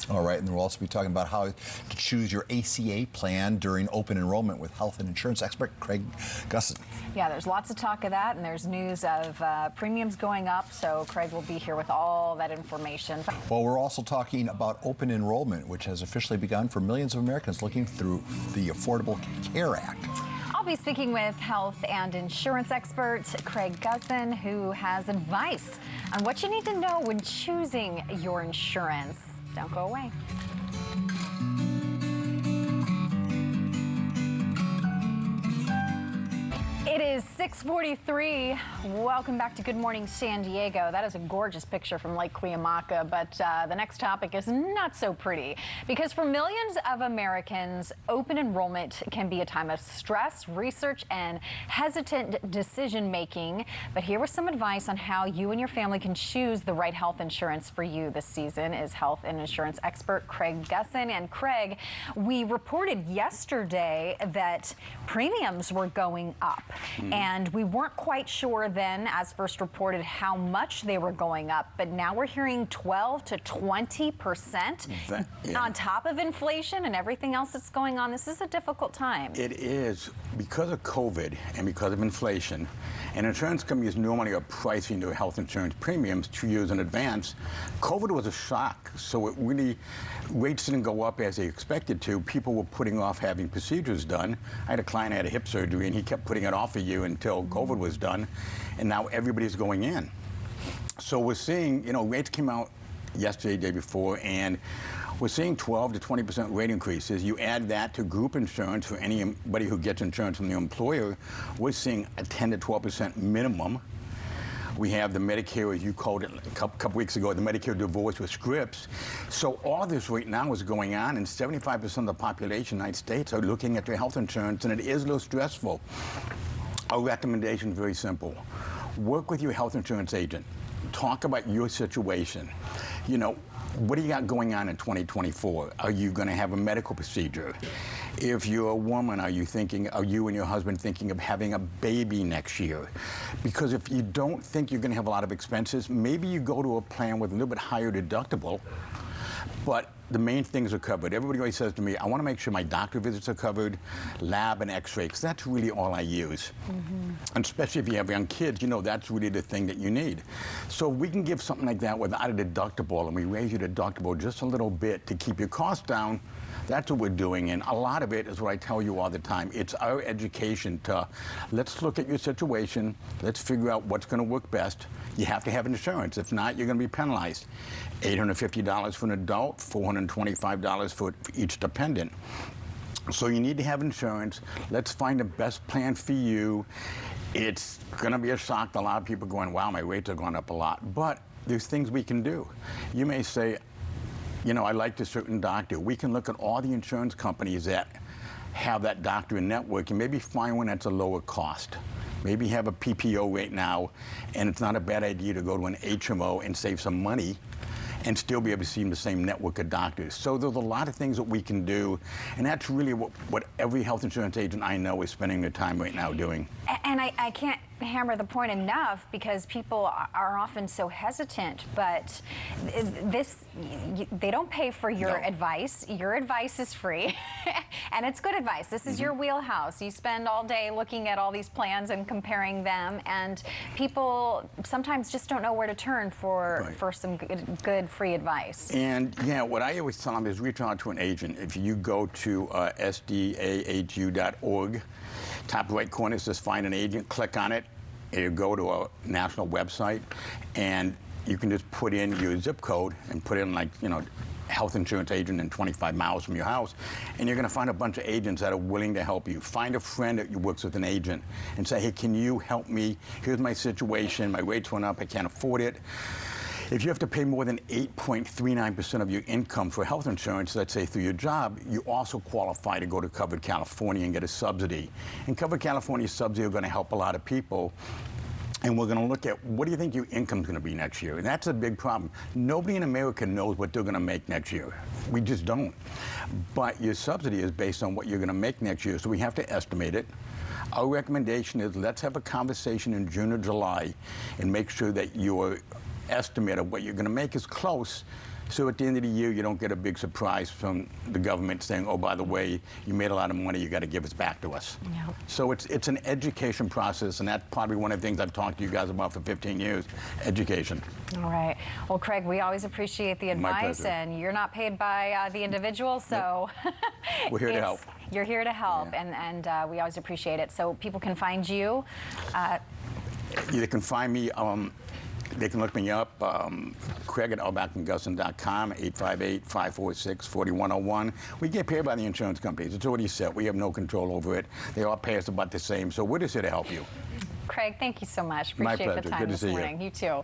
All right, and then we'll also be talking about how to choose your ACA plan during open enrollment with health and insurance expert Craig Gussin. Yeah, there's lots of talk of that, and there's news of premiums going up, so Craig will be here with all that information. Well, we're also talking about open enrollment, which has officially begun for millions of Americans looking through the Affordable Care Act. I'll be speaking with health and insurance expert Craig Gussin, who has advice on what you need to know when choosing your insurance. Don't go away. It is 6:43. Welcome back to Good Morning San Diego. That is a gorgeous picture from Lake Cuyamaca, but the next topic is not so pretty because for millions of Americans, open enrollment can be a time of stress, research, and hesitant decision making. But here was some advice on how you and your family can choose the right health insurance for you this season is health and insurance expert Craig Gussin. And Craig, we reported yesterday that premiums were going up. And we weren't quite sure then, as first reported, how much they were going up. But now we're hearing 12 to 20% on top of inflation and everything else that's going on. This is a difficult time. It is because of COVID and because of inflation. And insurance companies normally are pricing their health insurance premiums 2 years in advance. COVID was a shock, so it really, rates didn't go up as they expected to. People were putting off having procedures done. I had a client who had a hip surgery, and he kept putting it off a year until COVID was done, and now everybody's going in. So we're seeing, rates came out yesterday, day before, and we're seeing 12 to 20% rate increases. You add that to group insurance for anybody who gets insurance from the employer, we're seeing a 10 to 12% minimum. We have the Medicare, as you called it a couple weeks ago, the Medicare divorce with scripts. So all this right now is going on, and 75% of the population in the United States are looking at their health insurance, and it is a little stressful. Our recommendation is very simple. Work with your health insurance agent. Talk about your situation. What do you got going on in 2024? Are you going to have a medical procedure? If you're a woman, are you and your husband thinking of having a baby next year? Because if you don't think you're going to have a lot of expenses, maybe you go to a plan with a little bit higher deductible, but the main things are covered. Everybody always says to me, I want to make sure my doctor visits are covered, lab and x-ray, because that's really all I use. And especially if you have young kids, that's really the thing that you need. So we can give something like that without a deductible, and we raise your deductible just a little bit to keep your costs down. That's what we're doing, and a lot of it is what I tell you all the time. It's our education to, let's look at your situation, let's figure out what's going to work best. You have to have insurance. If not, you're going to be penalized. $850 for an adult, $425 for each dependent. So you need to have insurance. Let's find the best plan for you. It's going to be a shock to a lot of people going, wow, my rates are going up a lot. But there's things we can do. You may say, I liked a certain doctor. We can look at all the insurance companies that have that doctor in network and maybe find one that's a lower cost. Maybe have a PPO right now, and it's not a bad idea to go to an HMO and save some money and still be able to see in the same network of doctors. So there's a lot of things that we can do, and that's really what every health insurance agent I know is spending their time right now doing. And I can't hammer the point enough because people are often so hesitant, but they don't pay for your advice. Your advice is free, and it's good advice. This is your wheelhouse. You spend all day looking at all these plans and comparing them, and people sometimes just don't know where to turn for some good free advice. And what I always tell them is reach out to an agent. If you go to sdaahu.org, top right corner says find an agent, click on it. You go to a national website, and you can just put in your zip code and put in health insurance agent in 25 miles from your house, and you're going to find a bunch of agents that are willing to help you. Find a friend that works with an agent and say, hey, can you help me? Here's my situation. My rates went up. I can't afford it. If you have to pay more than 8.39% of your income for health insurance, let's say through your job, you also qualify to go to Covered California and get a subsidy. And Covered California subsidy are going to help a lot of people. And we're going to look at what do you think your income's going to be next year? And that's a big problem. Nobody in America knows what they're going to make next year. We just don't. But your subsidy is based on what you're going to make next year, so we have to estimate it. Our recommendation is let's have a conversation in June or July and make sure that your estimate of what you're going to make is close So at the end of the year, you don't get a big surprise from the government saying, oh, by the way, you made a lot of money, you got to give us back to us. Yeah. So it's an education process, and that's probably one of the things I've talked to you guys about for 15 years, education. All right. Well, Craig, we always appreciate the My advice, pleasure. and you're not paid by the individual, so We're here to help. You're here to help, Yeah. and we always appreciate it. So people can find you. They can find me, they can look me up, Craig at outbackandgussin.com, 858-546-4101. We get paid by the insurance companies. It's already set. We have no control over it. They all pay us about the same, so we're just here to help you. Craig, thank you so much. My Appreciate the pleasure. time Good to this see you. morning. You too.